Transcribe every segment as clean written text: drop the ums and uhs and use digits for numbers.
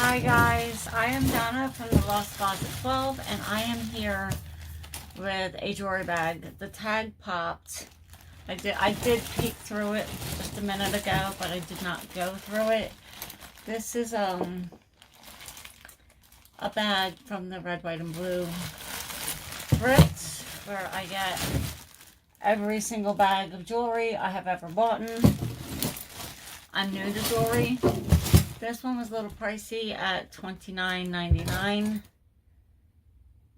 Hi guys, I am Donna from the Lost Closet 12 and I am here with a jewelry bag. The tag popped. I did peek through it just a minute ago, but I did not go through it. This is a bag from the Red, White, and Blue thrift where I get every single bag of jewelry I have ever bought. I'm new to jewelry. This one was a little pricey at $29.99. I don't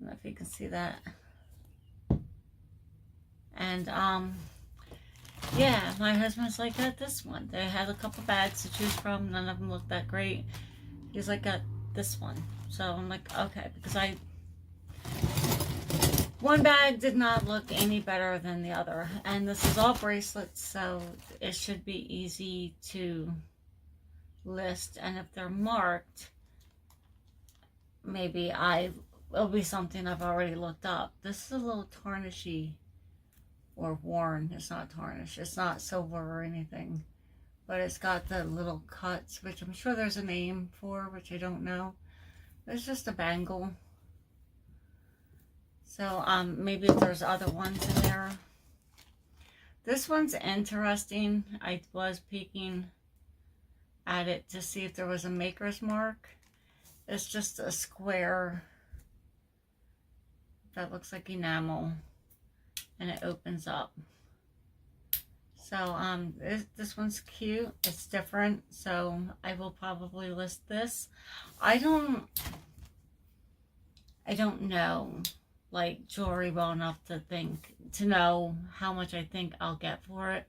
know if you can see that. And yeah, my husband's like, got this one. They had a couple bags to choose from. None of them looked that great. He's like, got this one. So I'm like, okay, because one bag did not look any better than the other. And this is all bracelets, so it should be easy to list. And if they're marked, maybe it'll be something I've already looked up. This is a little tarnishy or worn. It's not tarnished. It's not silver or anything, but it's got the little cuts, which I'm sure there's a name for, which I don't know. It's just a bangle. So maybe if there's other ones in there. This one's interesting. I was peeking at it to see if there was a maker's mark. It's just a square that looks like enamel, and it opens up. So this one's cute. It's different, so I will probably list this. I don't know like jewelry well enough to know how much I think I'll get for it,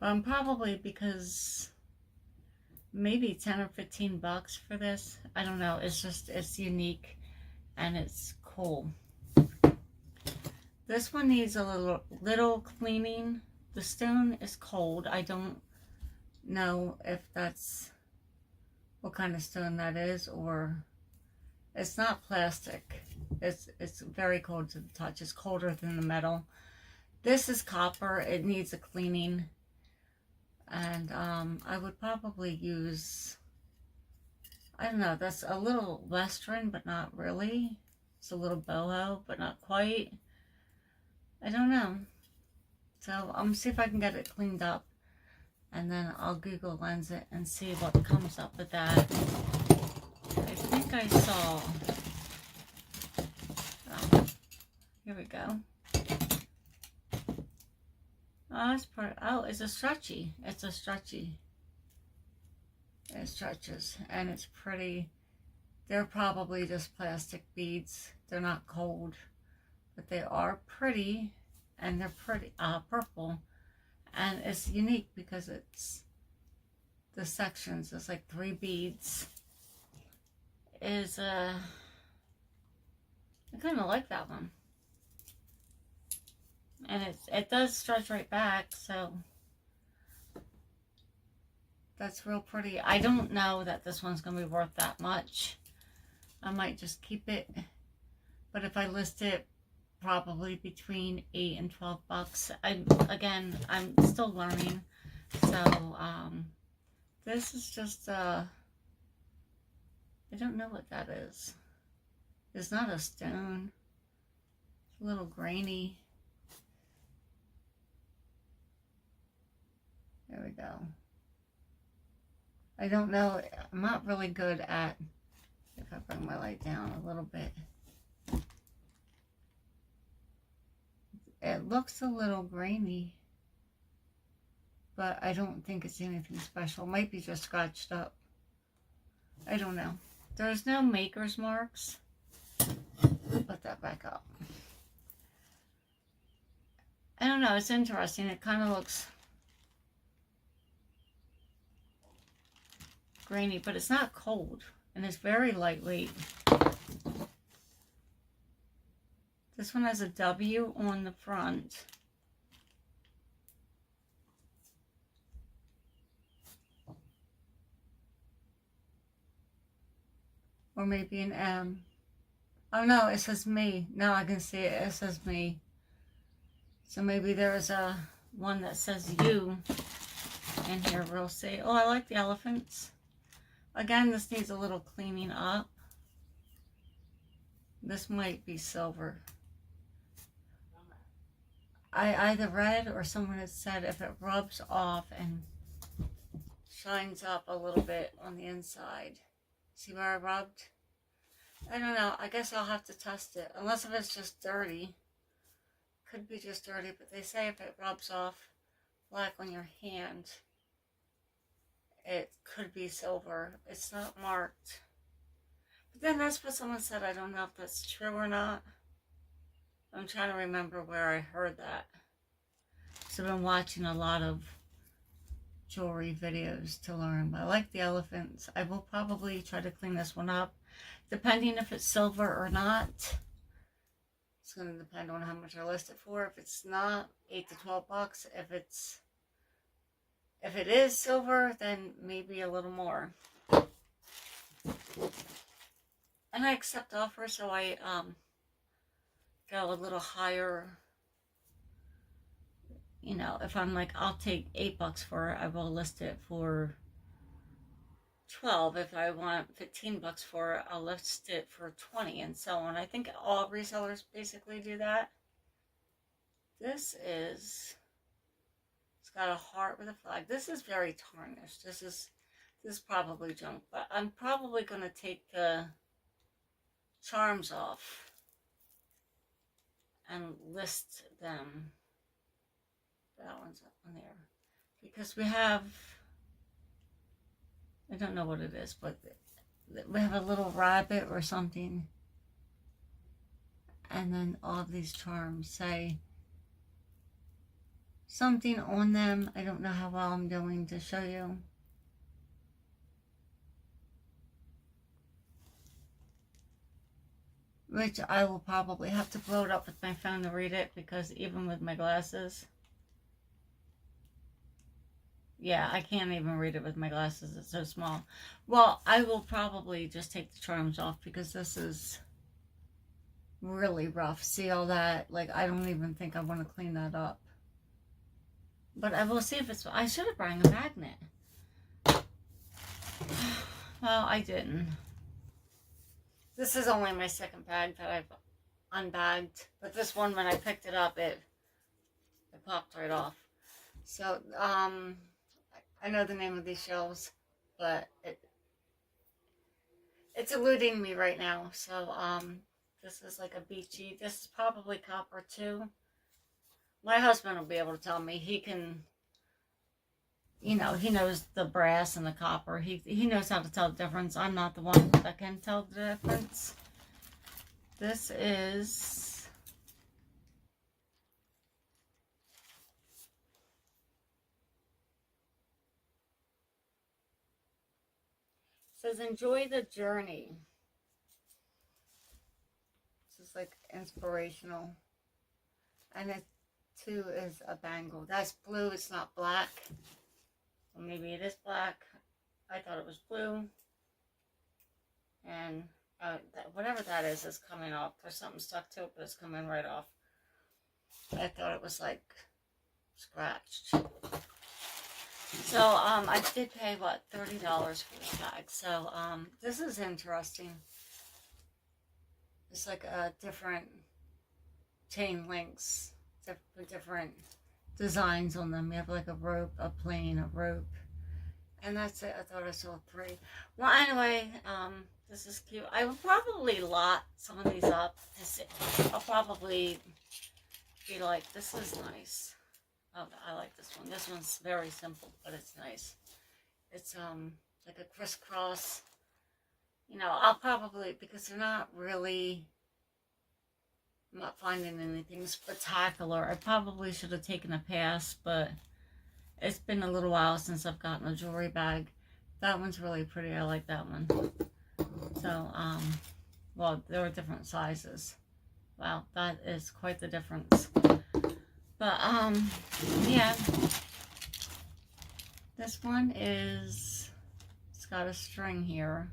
but I'm probably, because maybe 10 or 15 bucks for this. I don't know. It's unique and it's cool. This one needs a little cleaning. The stone is cold. I don't know if that's what kind of stone that is, or it's not plastic. It's very cold to the touch. It's colder than the metal. This is copper. It needs a cleaning. And I would probably use, I don't know, that's a little Western, but not really. It's a little boho, but not quite. I don't know. So I'm going to see if I can get it cleaned up. And then I'll Google Lens it and see what comes up with that. I think I saw. Oh, here we go. Oh, that's part. Oh, it's a stretchy. It's a stretchy. It stretches, and it's pretty. They're probably just plastic beads. They're not cold, but they are pretty, and they're pretty. Purple, and it's unique because it's the sections. It's like 3 beads. I kind of like that one. And it does stretch right back, so that's real pretty. I don't know that this one's going to be worth that much. I might just keep it. But if I list it, probably between 8 and 12 bucks. I'm still learning. So, this is just, I don't know what that is. It's not a stone. It's a little grainy. There we go. I don't know. I'm not really good at, if I bring my light down a little bit. It looks a little grainy, but I don't think it's anything special. It might be just scratched up. I don't know. There's no maker's marks. Put that back up. I don't know. It's interesting. It kind of looks grainy, but it's not cold, and it's very lightweight. This one has a W on the front. Or maybe an M. Oh no, it says me. Now I can see it. It says me. So maybe there's a one that says you in here. We'll see. Oh, I like the elephants. Again, this needs a little cleaning up. This might be silver. I either read or someone had said if it rubs off and shines up a little bit on the inside. See where I rubbed? I don't know. I guess I'll have to test it. Unless if it's just dirty. Could be just dirty, but they say if it rubs off black on your hand, it could be silver. It's not marked. But then that's what someone said. I don't know if that's true or not. I'm trying to remember where I heard that. So I've been watching a lot of jewelry videos to learn. But I like the elephants. I will probably try to clean this one up, depending if it's silver or not. It's going to depend on how much I list it for. If it's not, $8 to $12. If it is silver, then maybe a little more. And I accept offers, so I go a little higher. You know, if I'm like, I'll take $8 for it, I will list it for 12. If I want $15 for it, I'll list it for 20, and so on. I think all resellers basically do that. This is, it's got a heart with a flag. This is very tarnished. This is probably junk, but I'm probably going to take the charms off and list them. That one's up on there because we have, I don't know what it is, but we have a little rabbit or something, and then all of these charms say something on them. I don't know how well I'm doing to show you. Which I will probably have to blow it up with my phone to read it, because even with my glasses, yeah, I can't even read it with my glasses. It's so small. Well, I will probably just take the charms off because this is really rough. See all that? Like, I don't even think I want to clean that up. But I will see if it's... I should have brought a magnet. Well, I didn't. This is only my second bag that I've unbagged. But this one, when I picked it up, it popped right off. So, I know the name of these shelves, but it's eluding me right now. So, this is like a beachy. This is probably copper too. My husband will be able to tell me. He can, you know, he knows the brass and the copper. He knows how to tell the difference. I'm not the one that can tell the difference. This is... says enjoy the journey. This is like inspirational. And it too is a bangle. That's blue, it's not black. Or maybe it is black. I thought it was blue. And whatever that is coming off. There's something stuck to it, but it's coming right off. I thought it was like scratched. So, I did pay, what, $30 for this bag. So, this is interesting. It's like a different chain links, different designs on them. You have like a rope, a plane, a rope. And that's it. I thought I saw 3. Well, anyway, this is cute. I will probably lot some of these up. I'll probably be like, this is nice. Oh, I like this one. This one's very simple, but it's nice. It's like a crisscross. You know, I'll probably, because they're not really, I'm not finding anything spectacular. I probably should have taken a pass, but it's been a little while since I've gotten a jewelry bag. That one's really pretty. I like that one. So, well, there were different sizes. Wow, that is quite the difference. But, yeah, this one is, it's got a string here.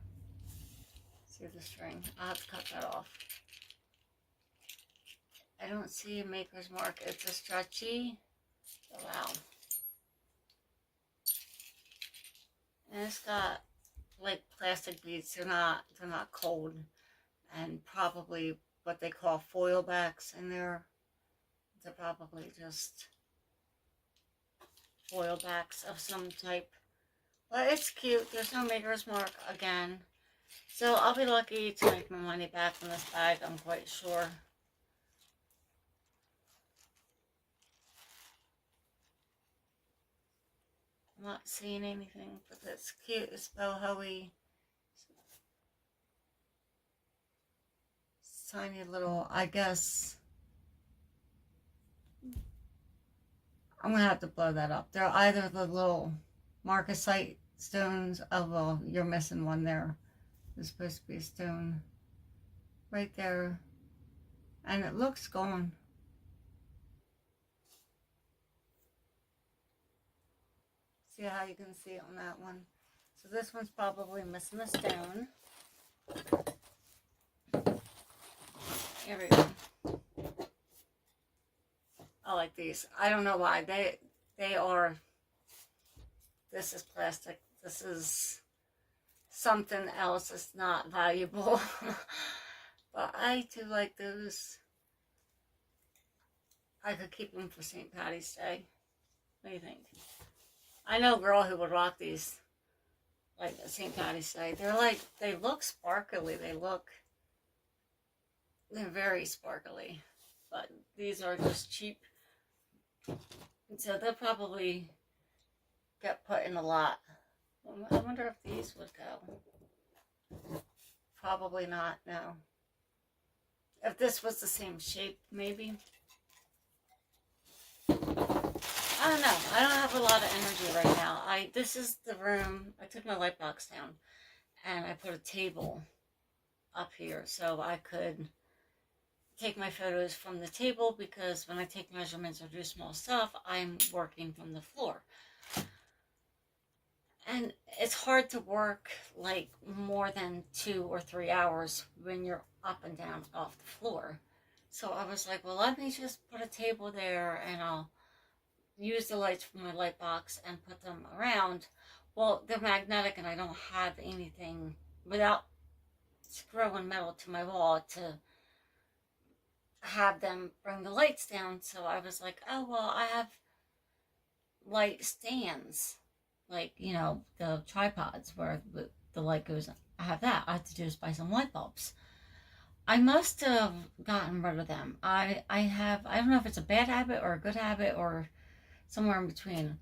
See the string. I'll have to cut that off. I don't see a maker's mark. It's a stretchy. Oh, wow. And it's got like plastic beads. They're not cold, and probably what they call foil backs in there. They're probably just foil backs of some type. But it's cute. There's no maker's mark again. So I'll be lucky to make my money back from this bag, I'm quite sure. I'm not seeing anything, but it's cute. It's boho-y. Tiny little, I guess. I'm going to have to blow that up. They're either the little marcasite stones. Oh, well, you're missing one there. There's supposed to be a stone right there. And it looks gone. See how you can see it on that one. So this one's probably missing a stone. Here we go. I like these. I don't know why. They are, this is plastic. This is something else. It's not valuable. But I do like those. I could keep them for St. Patty's Day. What do you think? I know a girl who would rock these like St. Patty's Day. They're like, they look sparkly. They're very sparkly. But these are just cheap. So they'll probably get put in a lot. I wonder if these would go. Probably not, no. If this was the same shape, maybe. I don't know. I don't have a lot of energy right now. This is the room. I took my light box down and I put a table up here so I could take my photos from the table, because when I take measurements or do small stuff, I'm working from the floor. And it's hard to work like more than 2 or 3 hours when you're up and down off the floor. So I was like, well, let me just put a table there and I'll use the lights from my light box and put them around. Well, they're magnetic and I don't have anything without screwing metal to my wall to have them bring the lights down. So I was like, oh, well, I have light stands, like, you know, the tripods where the light goes. I have that. I have to do is buy some light bulbs. I must have gotten rid of them. I don't know if it's a bad habit or a good habit or somewhere in between.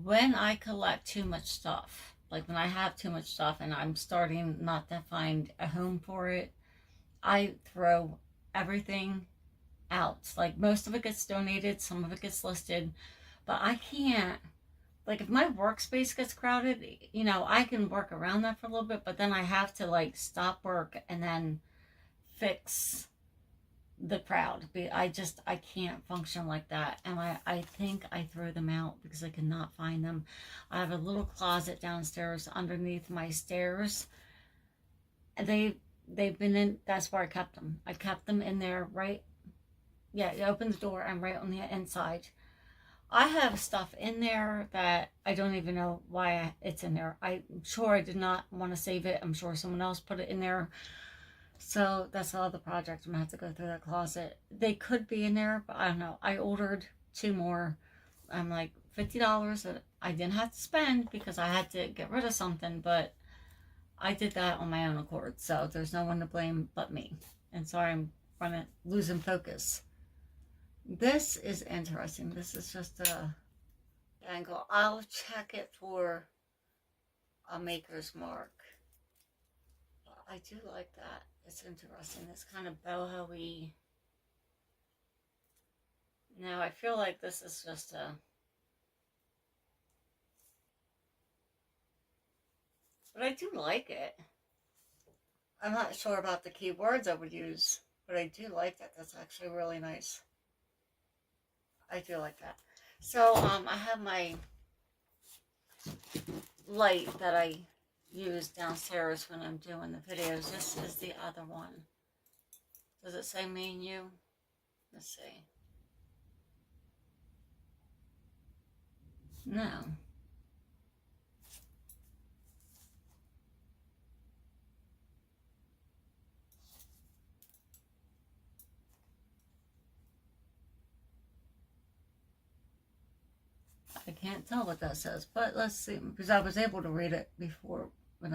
When I collect too much stuff, like when I have too much stuff and I'm starting not to find a home for it, I throw everything out. Like most of it gets donated, some of it gets listed, but I can't, like if my workspace gets crowded, you know, I can work around that for a little bit, but then I have to like stop work and then fix the crowd. I can't function like that. And I think I threw them out because I could not find them. I have a little closet downstairs underneath my stairs. They've been in, that's where I kept them. I kept them in there, right? Yeah, you open the door and right on the inside. I have stuff in there that I don't even know why it's in there. I'm sure I did not want to save it. I'm sure someone else put it in there. So that's another project. I'm going to have to go through that closet. They could be in there, but I don't know. I ordered 2 more. I'm like $50 that I didn't have to spend because I had to get rid of something, but I did that on my own accord. So there's no one to blame but me. And sorry, I'm losing focus. This is interesting. This is just a angle. I'll check it for a maker's mark. I do like that. It's interesting. It's kind of boho-y. Now I feel like this is just a, but I do like it. I'm not sure about the keywords I would use, but I do like that. That's actually really nice. I do like that. So I have my light that I use downstairs when I'm doing the videos. This is the other one. Does it say me and you? Let's see. No. I can't tell what that says, but let's see, because I was able to read it before, but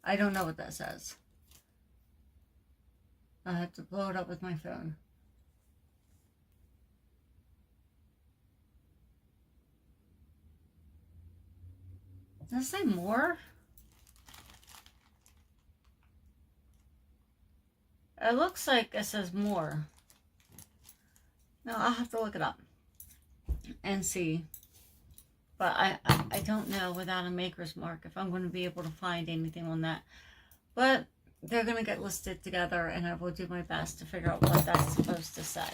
I don't know what that says. I have to blow it up with my phone. Does it say more? It looks like it says more. No, I'll have to look it up and see. But I don't know without a maker's mark if I'm going to be able to find anything on that. But they're going to get listed together, and I will do my best to figure out what that's supposed to say.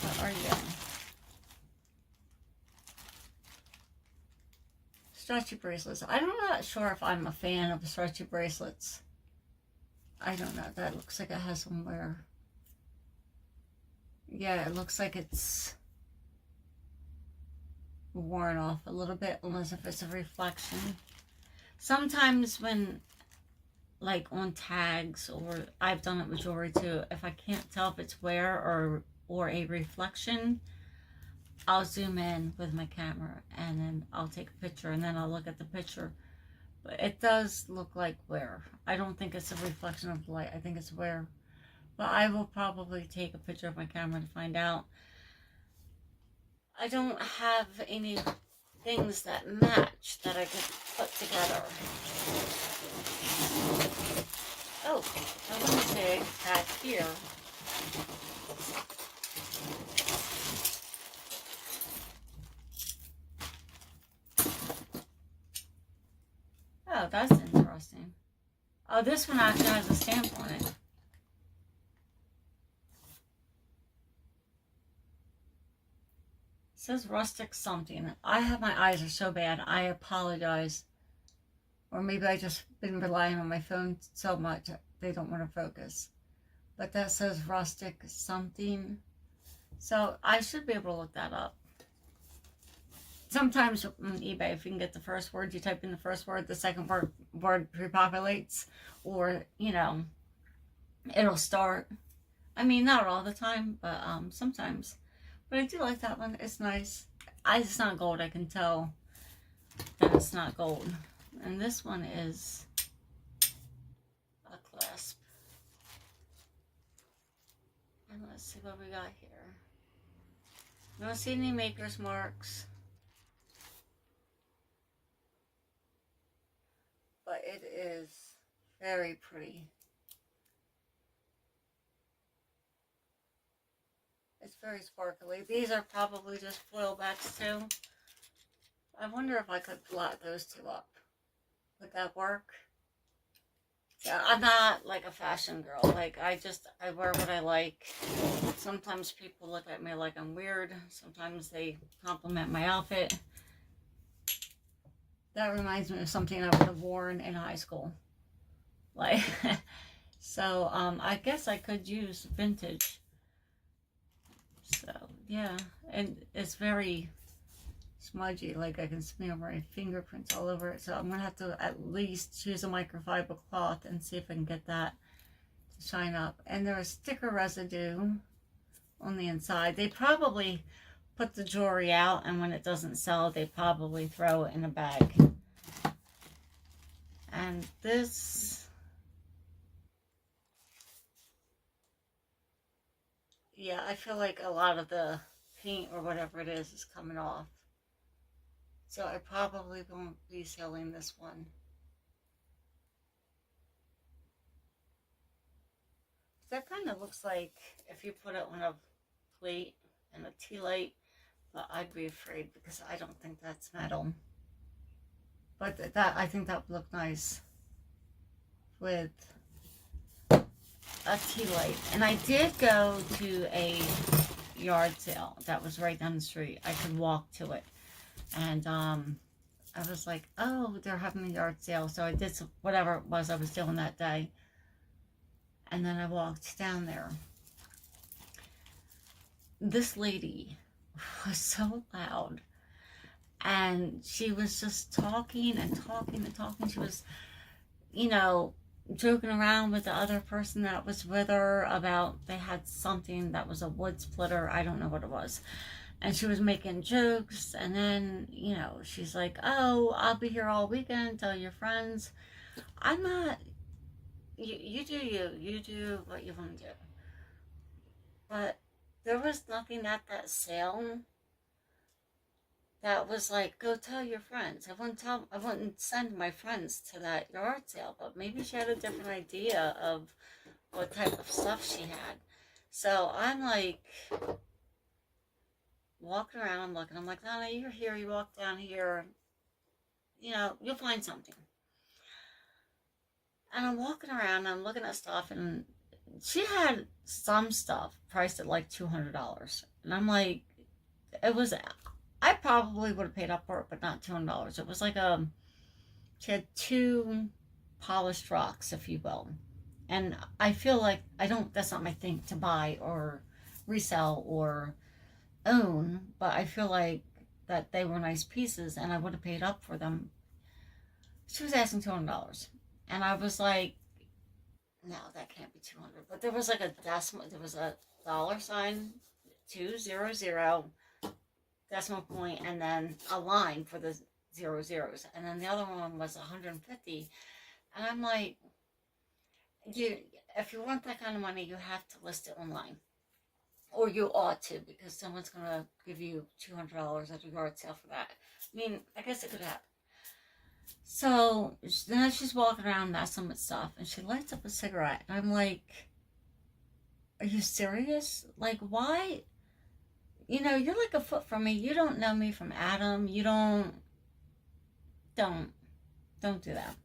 What are you? Stretchy bracelets. I'm not sure if I'm a fan of stretchy bracelets. I don't know. That looks like it has some wear. Yeah, it looks like it's worn off a little bit, unless if it's a reflection. Sometimes when, like on tags, or I've done it with jewelry too, if I can't tell if it's wear or a reflection, I'll zoom in with my camera and then I'll take a picture and then I'll look at the picture. But it does look like wear. I don't think it's a reflection of light. I think it's wear. But I will probably take a picture of my camera to find out. I don't have any things that match that I could put together. Oh, I want to say that here. Oh, that's interesting. Oh, this one actually has a stamp on it. It says rustic something. My eyes are so bad. I apologize. Or maybe I just been relying on my phone so much they don't want to focus. But that says rustic something. So I should be able to look that up. Sometimes on eBay, if you can get the first word, you type in the first word, the second word repopulates, or, you know, it'll start. I mean, not all the time, but sometimes. But I do like that one. It's nice. It's not gold. I can tell that it's not gold. And this one is a clasp. And let's see what we got here. I don't see any maker's marks. But it is very pretty. It's very sparkly. These are probably just foil backs too. I wonder if I could blot those two up. Would that work? Yeah, I'm not like a fashion girl. Like, I wear what I like. Sometimes people look at me like I'm weird. Sometimes they compliment my outfit. That reminds me of something I would have worn in high school. Like, so, I guess I could use vintage. So, yeah. And it's very smudgy. Like, I can smear my fingerprints all over it. So, I'm going to have to at least choose a microfiber cloth and see if I can get that to shine up. And there's sticker residue on the inside. They probably put the jewelry out, and when it doesn't sell, they probably throw it in a bag. And this, yeah, I feel like a lot of the paint or whatever it is coming off. So I probably won't be selling this one. That kind of looks like if you put it on a plate and a tea light, but I'd be afraid because I don't think that's metal. But that, I think that would look nice with a tea light. And I did go to a yard sale that was right down the street. I could walk to it. And I was like, oh, they're having a yard sale. So I did some, whatever it was I was doing that day. And then I walked down there. This lady was so loud. And she was just talking and talking and talking. She was, you know, joking around with the other person that was with her about they had something that was a wood splitter. I don't know what it was. And she was making jokes, and then, you know, she's like, oh, I'll be here all weekend, tell your friends. I'm not, you do what you want to do. But there was nothing at that sale that was like, go tell your friends. I wouldn't send my friends to that yard sale, but maybe she had a different idea of what type of stuff she had. So I'm like walking around looking. I'm like, Donna, you're here. You walk down here. You know, you'll find something. And I'm walking around. And I'm looking at stuff, and she had some stuff priced at like $200, and I'm like, it was. I probably would have paid up for it, but not $200. It was like she had two polished rocks, if you will. And I feel like that's not my thing to buy or resell or own, but I feel like that they were nice pieces and I would have paid up for them. She was asking $200. And I was like, no, that can't be 200. But there was like there was a dollar sign, 200, decimal point, and then a line for the 00s. And then the other one was 150. And I'm like, if you want that kind of money, you have to list it online. Or you ought to, because someone's going to give you $200 at a yard sale for that. I mean, I guess it could happen. So then she's walking around messing with stuff, and she lights up a cigarette. And I'm like, are you serious? Like, why? You know, you're like a foot from me. You don't know me from Adam. You don't do that.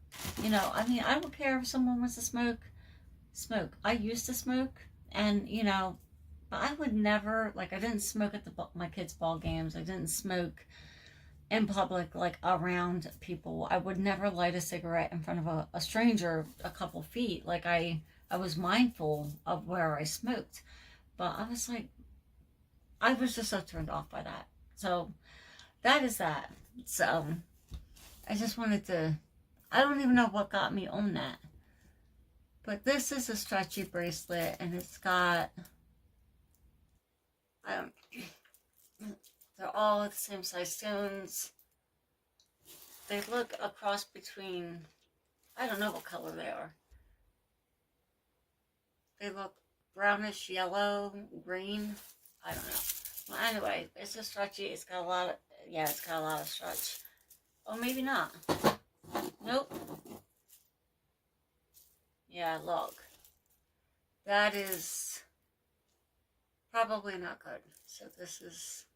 You know, I mean, I don't care if someone wants to smoke. I used to smoke, and, you know, but I would never, like, I didn't smoke at my kids' ball games. I didn't smoke in public, like, around people. I would never light a cigarette in front of a stranger a couple feet. Like, I was mindful of where I smoked. But I was like, I was just so turned off by that. So, that is that. So, I just wanted to, I don't even know what got me on that. But this is a stretchy bracelet, and it's got, they're all the same size stones. They look a cross between, I don't know what color they are. They look brownish yellow, green. I don't know. Well, anyway, it's a stretchy. It's got a lot of stretch. Oh, maybe not. Nope. Yeah, look. That is probably not good. So this is,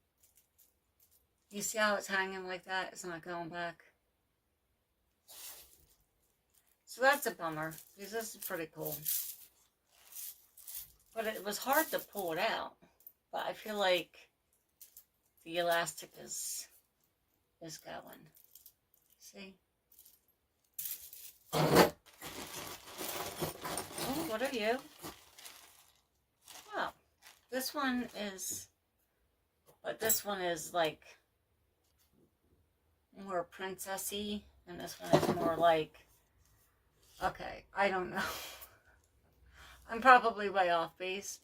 you see how it's hanging like that? It's not going back. So that's a bummer, because this is pretty cool. But it was hard to pull it out. But I feel like the elastic is going. See? Oh, what are you? Well, this one is, but this one is like more princessy, and this one is more like, okay, I don't know. I'm probably way off base,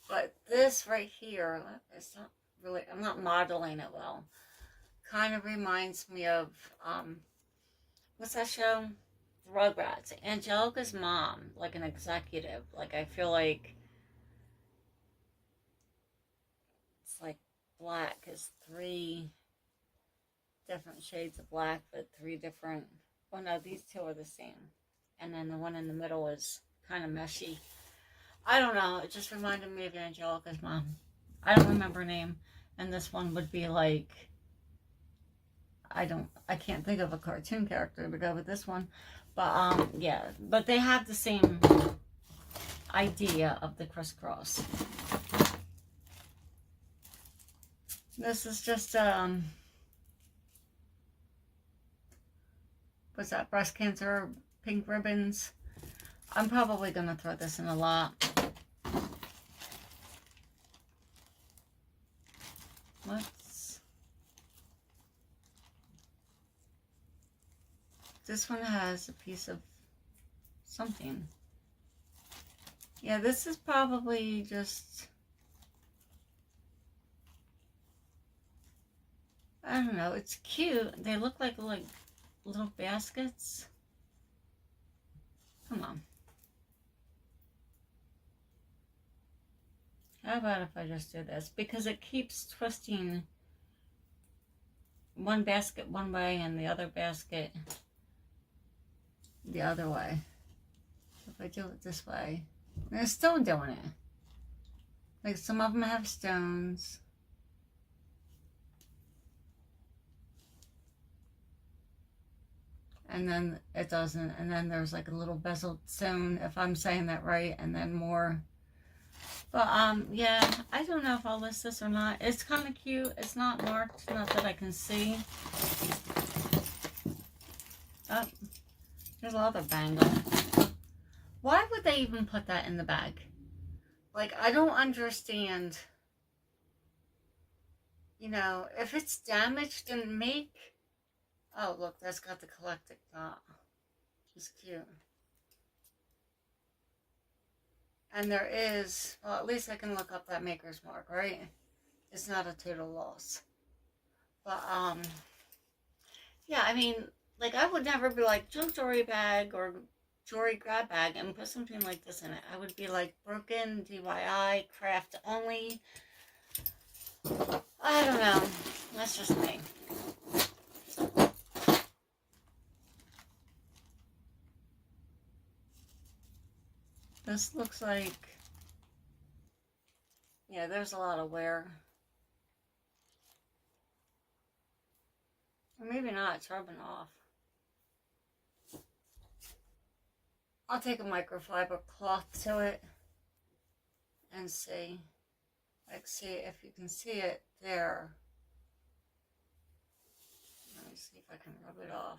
but this right here, it's not really, I'm not modeling it well. Kind of reminds me of, what's that show? Rugrats. Angelica's mom, like an executive. Like, I feel like it's like black is 3 different shades of black, but 3 different, well, no, these 2 are the same. And then the one in the middle is kind of meshy. I don't know. It just reminded me of Angelica's mom. I don't remember her name. And this one would be like, I can't think of a cartoon character to go with this one. But, yeah. But they have the same idea of the crisscross. This is just, what's that? Breast cancer pink ribbons. I'm probably going to throw this in a lot. This one has a piece of something. Yeah, this is probably just I don't know. It's cute. They look like little baskets. Come on. How about if I just do this? Because it keeps twisting one basket one way and the other basket the other way. If I do it this way, and it's still doing it. Like some of them have stones. And then it doesn't. And then there's like a little bezeled stone, if I'm saying that right, and then more. But yeah, I don't know if I'll list this or not. It's kind of cute. It's not marked, not that I can see. Oh, there's another bangle. Why would they even put that in the bag? Like, I don't understand. You know, if it's damaged, then make... Oh, look, that's got the collectic dot. It's cute. And there is, well, at least I can look up that maker's mark, right? It's not a total loss. But, yeah, I mean, like, I would never be like, junk jewelry bag or jewelry grab bag and put something like this in it. I would be like, broken, DIY, craft only. I don't know. That's just me. This looks like, yeah, there's a lot of wear. Or maybe not, it's rubbing off. I'll take a microfiber cloth to it and see. Like, see if you can see it there. Let me see if I can rub it off.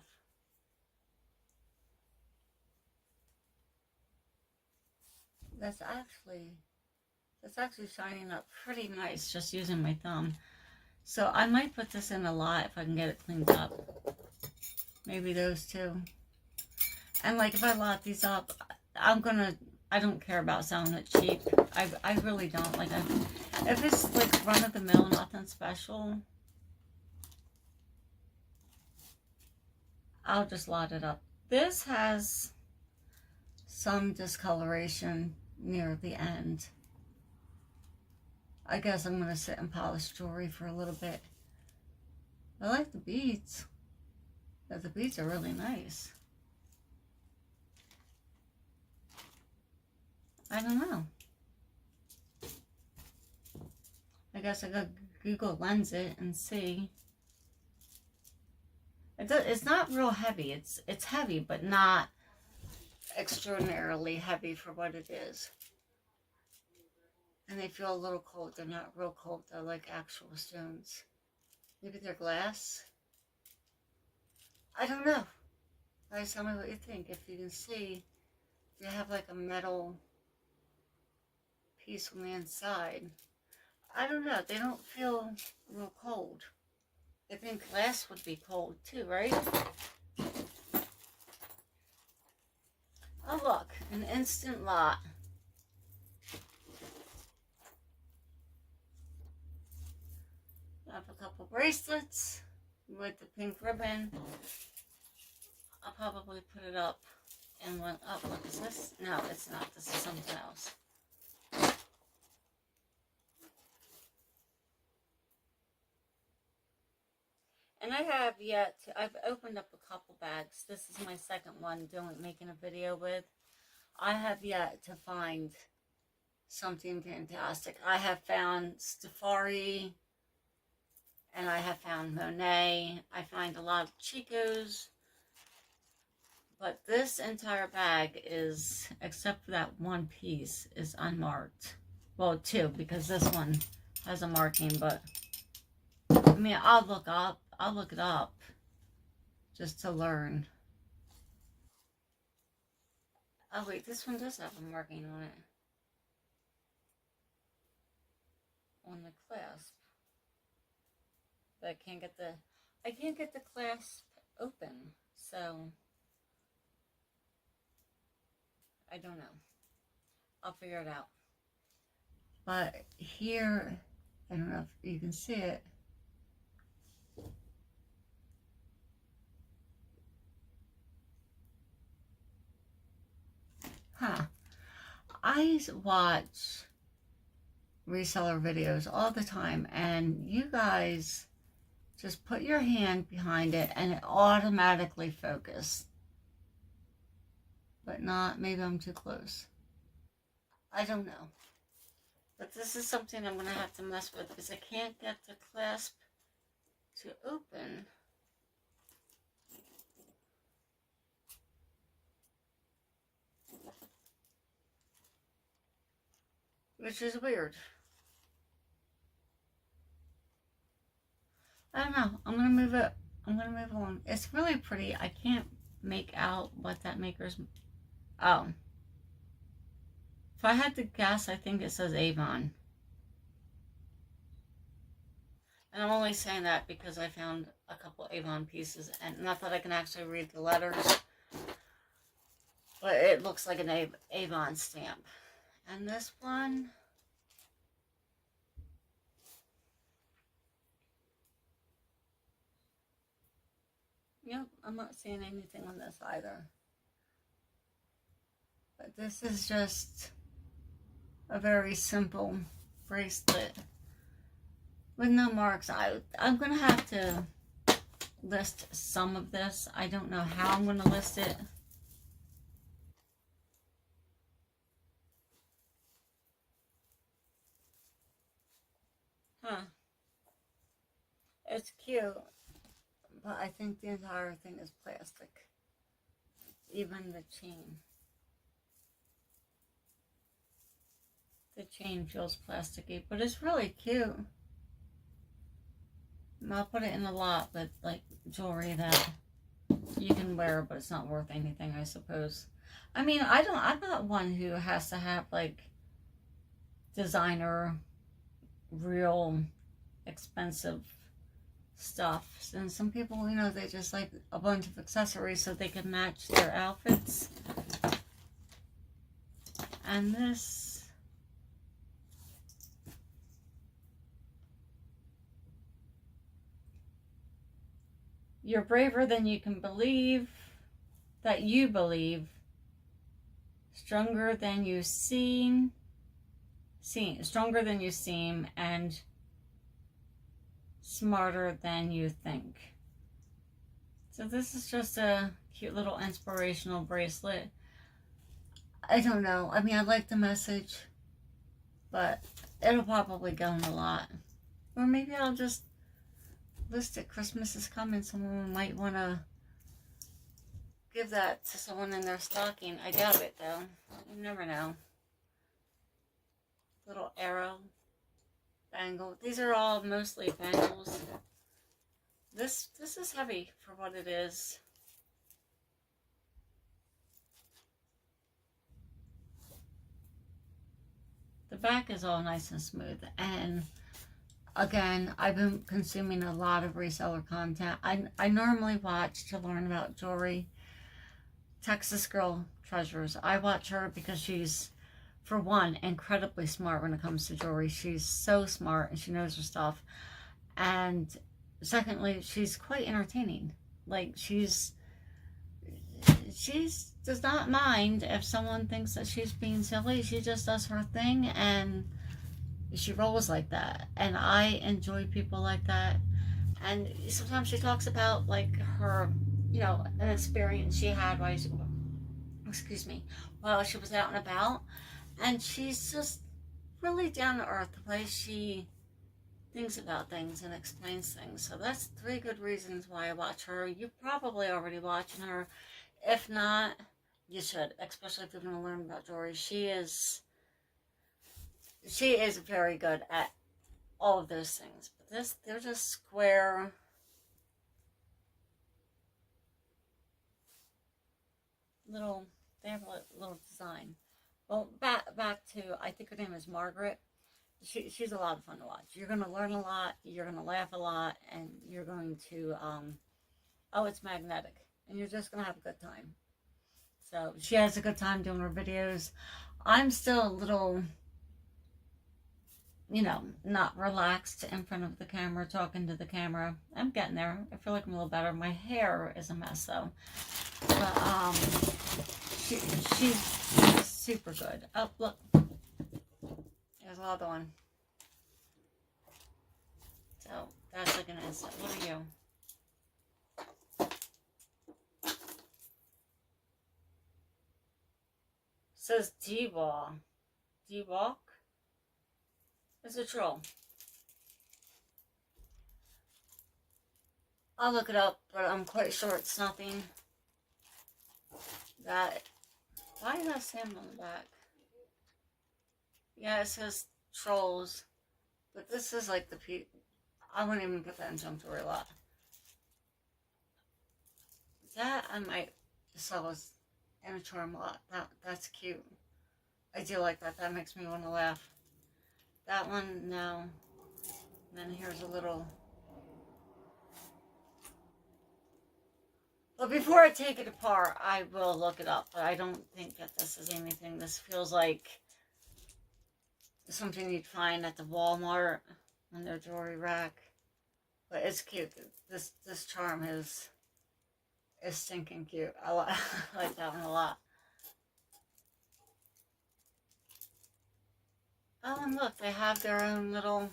That's actually shining up pretty nice just using my thumb. So I might put this in a lot if I can get it cleaned up. Maybe those two. And like if I lot these up, I don't care about selling it cheap. I really don't. Like if it's like run of the mill, nothing special, I'll just lot it up. This has some discoloration near the end. I guess I'm going to sit and polish jewelry for a little bit. I like the beads. But the beads are really nice. I don't know. I guess I could Google Lens it and see. It's not real heavy. It's heavy, but not extraordinarily heavy for what it is. And they feel a little cold. They're not real cold. They're like actual stones. Maybe they're glass. I don't know. Guys, tell me what you think. If you can see, they have like a metal piece on the inside. I don't know. They don't feel real cold. I think glass would be cold too, right? Oh look, an instant lot. I have a couple bracelets with the pink ribbon. I'll probably put it up and one up. What is this? No, it's not. This is something else. And I have yet to, I've opened up a couple bags. This is my second one making a video with. I have yet to find something fantastic. I have found Stefari and I have found Monet. I find a lot of Chico's. But this entire bag is, except for that one piece, is unmarked. Well, two, because this one has a marking, but I mean, I'll look it up just to learn. Oh wait, this one does have a marking on it. On the clasp. But I can't get the clasp open, so I don't know. I'll figure it out. But here, I don't know if you can see it. I watch reseller videos all the time, and you guys just put your hand behind it and it automatically focuses. But not, maybe I'm too close. I don't know. But this is something I'm going to have to mess with because I can't get the clasp to open. Which is weird. I don't know. I'm going to move it. I'm going to move on. It's really pretty. I can't make out what that maker's... Oh. If I had to guess, I think it says Avon. And I'm only saying that because I found a couple Avon pieces. And not that I can actually read the letters. But it looks like an Avon stamp. And this one... Yep, I'm not seeing anything on this either. But this is just a very simple bracelet with no marks. I'm going to have to list some of this. I don't know how I'm going to list it. Huh. It's cute. But I think the entire thing is plastic. Even the chain. The chain feels plasticky, but it's really cute. And I'll put it in a lot with like jewelry that you can wear, but it's not worth anything, I suppose. I mean, I'm not one who has to have like designer, real expensive stuff. And some people, you know, they just like a bunch of accessories so they can match their outfits. And this, you're braver than you can believe, that you believe, stronger than you stronger than you seem, and smarter than you think. So this is just a cute little inspirational bracelet. I don't know. I mean, I like the message, but it'll probably go in a lot. Or maybe I'll just list it. Christmas is coming. Someone might want to give that to someone in their stocking. I doubt it, though. You never know. Little arrow. Bangle. These are all mostly bangles. This is heavy for what it is. The back is all nice and smooth. And again, I've been consuming a lot of reseller content. I normally watch to learn about jewelry. Texas Girl Treasures. I watch her because she's, for one, incredibly smart when it comes to jewelry. She's so smart and she knows her stuff. And secondly, she's quite entertaining. Like, she's does not mind if someone thinks that she's being silly. She just does her thing and she rolls like that. And I enjoy people like that. And sometimes she talks about like her, you know, an experience she had while she, while she was out and about. And she's just really down to earth, the way she thinks about things and explains things. So that's 3 good reasons why I watch her. You're probably already watching her. If not, you should, especially if you're going to learn about jewelry. She is very good at all of those things. But they're just square. They have a little design. Well, back to, I think her name is Margaret. She's a lot of fun to watch. You're going to learn a lot, you're going to laugh a lot, and you're going to, it's magnetic. And you're just going to have a good time. So, she has a good time doing her videos. I'm still a little, you know, not relaxed in front of the camera, talking to the camera. I'm getting there. I feel like I'm a little better. My hair is a mess, though. But, she's super good. Oh, look. There's another one. So, that's like an instant. What are you? It says D-Walk. D-Walk? It's a troll. I'll look it up, but I'm quite sure it's nothing that... Why does that say on the back? Yeah, it says trolls. But this is like the I wouldn't even put that in Jewlry a lot. That I might sell as in a charm a lot. That's cute. I do like that. That makes me want to laugh. That one, no. And then here's a little... But before I take it apart, I will look it up. But I don't think that this is anything. This feels like something you'd find at the Walmart on their jewelry rack. But it's cute. This charm is stinking cute. I like that one a lot. Oh, and look, they have their own little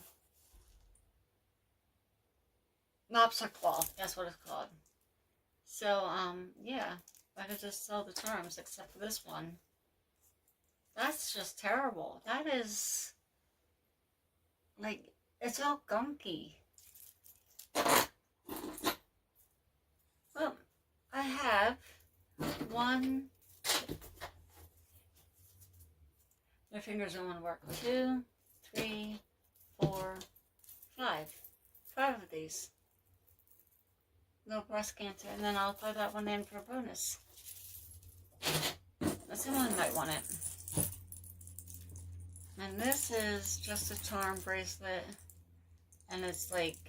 lobster cloth. That's what it's called. So, yeah, I could just sell the charms except for this one. That's just terrible. That is, like, it's all gunky. Well, I have one. My fingers don't want to work. 2, 3, 4, 5. 5 of these. No breast cancer, and then I'll throw that one in for a bonus. Someone might want it. And this is just a charm bracelet, and it's like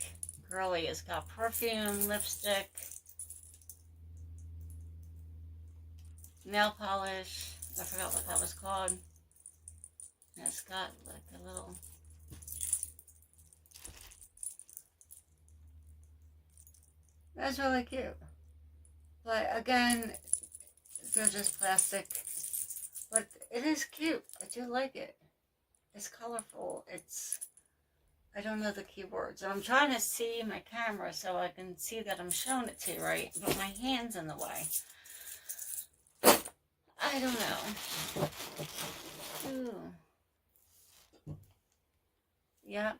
girly. It's got perfume, lipstick, nail polish. I forgot what that was called. And it's got like a little... That's really cute. But again, they're just plastic. But it is cute. I do like it. It's colorful. It's... I don't know the keywords. I'm trying to see my camera so I can see that I'm showing it to you right. But my hand's in the way. I don't know. Ooh. Yep.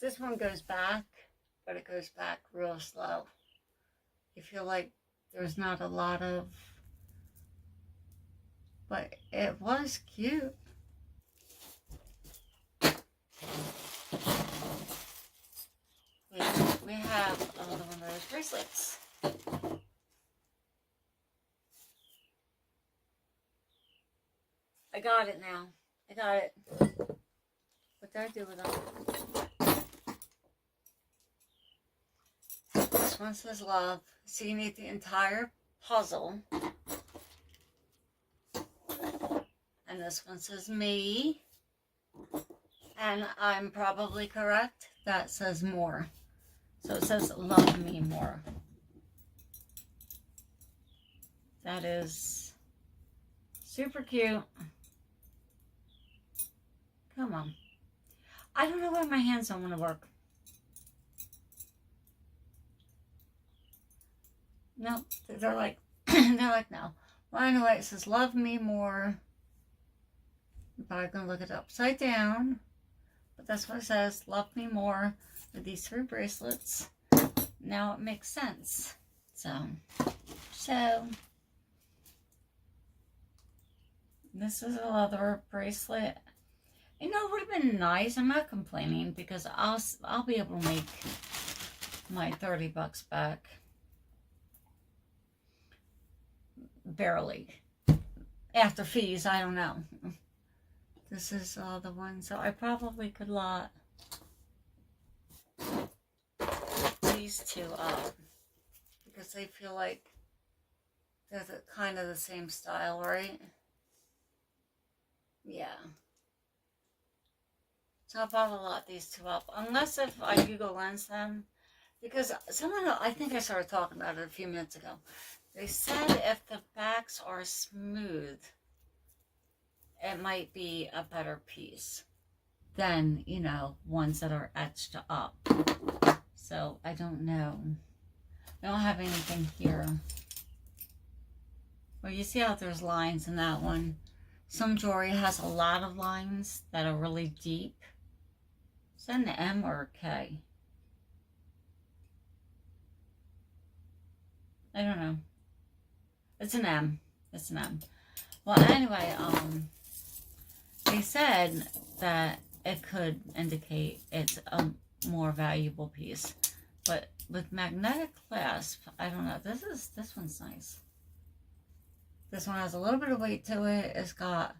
This one goes back, but it goes back real slow. You feel like there's not a lot of... But it was cute. We have another one of those bracelets. I got it now. I got it. What did I do with them? This one says love. So you need the entire puzzle. And this one says me. And I'm probably correct. That says more. So it says love me more. That is super cute. Come on. I don't know why my hands don't want to work. No, they're like, no. Well, anyway, it says love me more. I'm probably going to look it upside down. But that's what it says. Love me more with these 3 bracelets. Now it makes sense. So this is a leather bracelet. You know, it would have been nice. I'm not complaining because I'll be able to make my $30 back. Barely. After fees, I don't know. This is the one, so I probably could lot these 2 up because they feel like they're kind of the same style, right? Yeah. So I'll probably lot these 2 up, unless if I Google Lens them, Because someone, I think I started talking about it a few minutes ago. They said if the backs are smooth, it might be a better piece than, you know, ones that are etched up. So I don't know. I don't have anything here. Well, you see how there's lines in that one. Some jewelry has a lot of lines that are really deep. Is that an M or a K? I don't know. It's an M. It's an M. Well, anyway, they said that it could indicate it's a more valuable piece. But with magnetic clasp, I don't know. This one's nice. This one has a little bit of weight to it. It's got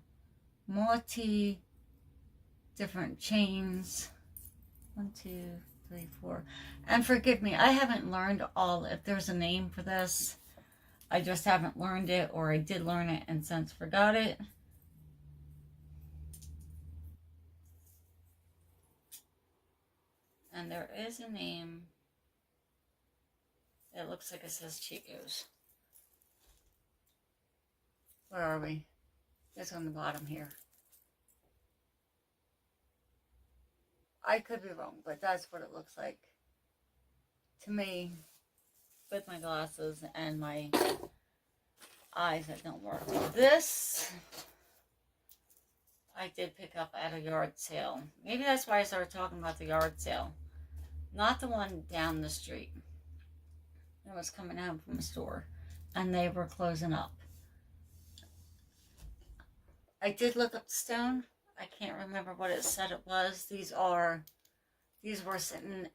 multi different chains. 1, 2, 3, 4. And forgive me, I haven't learned all, if there's a name for this. I just haven't learned it, or I did learn it and since forgot it. And there is a name. It looks like it says Chico's. Where are we? It's on the bottom here. I could be wrong, but that's what it looks like to me with my glasses and my eyes that don't work. This I did pick up at a yard sale. Maybe that's why I started talking about the yard sale. Not the one down the street. I was coming home from a store and they were closing up. I did look up the stone. I can't remember what it said it was. These were sitting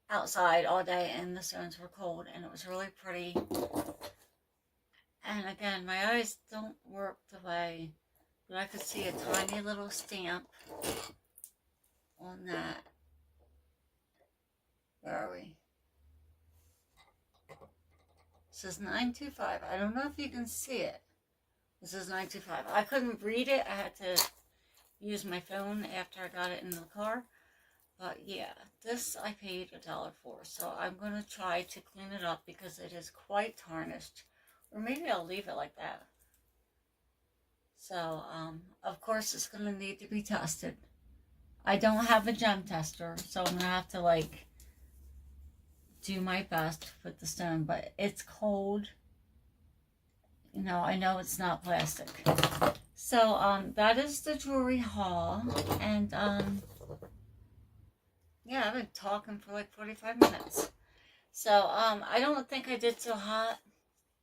outside all day and the stones were cold and it was really pretty. And again, my eyes don't work the way, but I could see a tiny little stamp on that. Where are we? It says 925. I don't know if you can see it. This is 925. I couldn't read it. I had to use my phone after I got it in the car. But yeah, this I paid $1 for. So I'm going to try to clean it up because it is quite tarnished. Or maybe I'll leave it like that. So, of course, it's going to need to be tested. I don't have a gem tester, so I'm going to have to, like, do my best with the stone. But it's cold. You know, I know it's not plastic. So, that is the jewelry haul. And, yeah, I've been talking for like 45 minutes. So, I don't think I did so hot,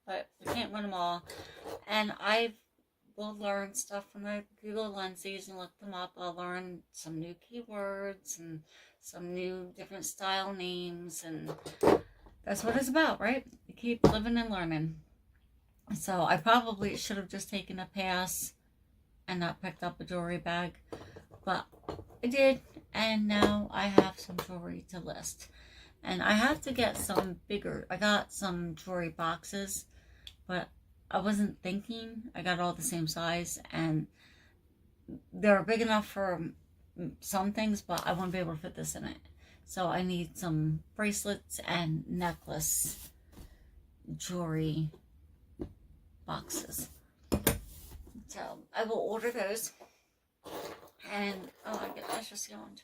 but we can't win them all. And I will learn stuff when I Google lenses and look them up. I'll learn some new keywords and some new different style names. And that's what it's about, right? You keep living and learning. So I probably should have just taken a pass and not picked up a jewelry bag. But I did. And now I have some jewelry to list. And I have to get some bigger. I got some jewelry boxes, but I wasn't thinking. I got all the same size. And they're big enough for some things, but I won't be able to fit this in it. So I need some bracelets and necklace jewelry boxes. So I will order those. And oh, I just yawned.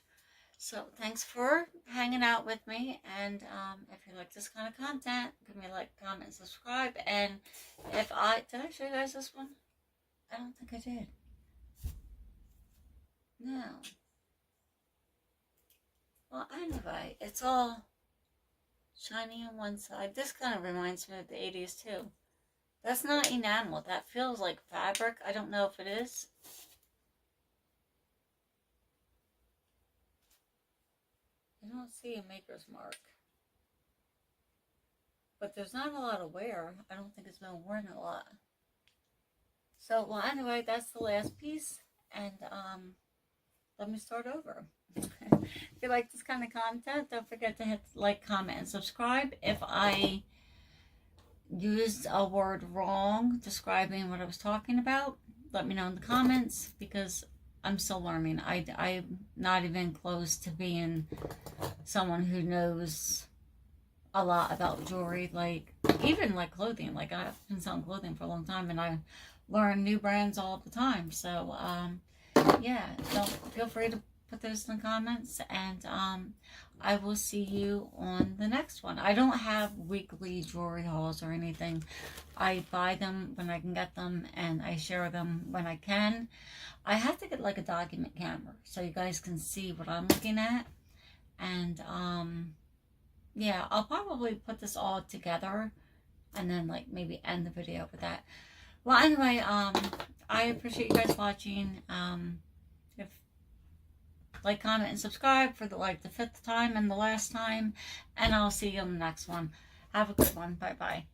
So thanks for hanging out with me. And if you like this kind of content, give me a like, comment, subscribe. And if did I show you guys this one? I don't think I did. No. Well, anyway, it's all shiny on one side. This kind of reminds me of the 80s too. That's not enamel. That feels like fabric. I don't know if it is. I don't see a maker's mark. But there's not a lot of wear. I don't think it's been worn a lot. So, well, anyway, that's the last piece. And let me start over. If you like this kind of content, don't forget to hit like, comment, and subscribe. If I used a word wrong describing what I was talking about, let me know in the comments, because I'm still learning. I'm not even close to being someone who knows a lot about jewelry, like even like clothing. Like I've been selling clothing for a long time, and I learn new brands all the time. So yeah, don't feel free to put those in the comments, and I will see you on the next one. I don't have weekly jewelry hauls or anything. I buy them when I can get them, and I share them when I can. I have to get like a document camera so you guys can see what I'm looking at. And yeah, I'll probably put this all together and then like maybe end the video with that. Well, anyway, I appreciate you guys watching. If like, comment, and subscribe for the 5th time and the last time, and I'll see you on the next one. Have a good one. Bye bye.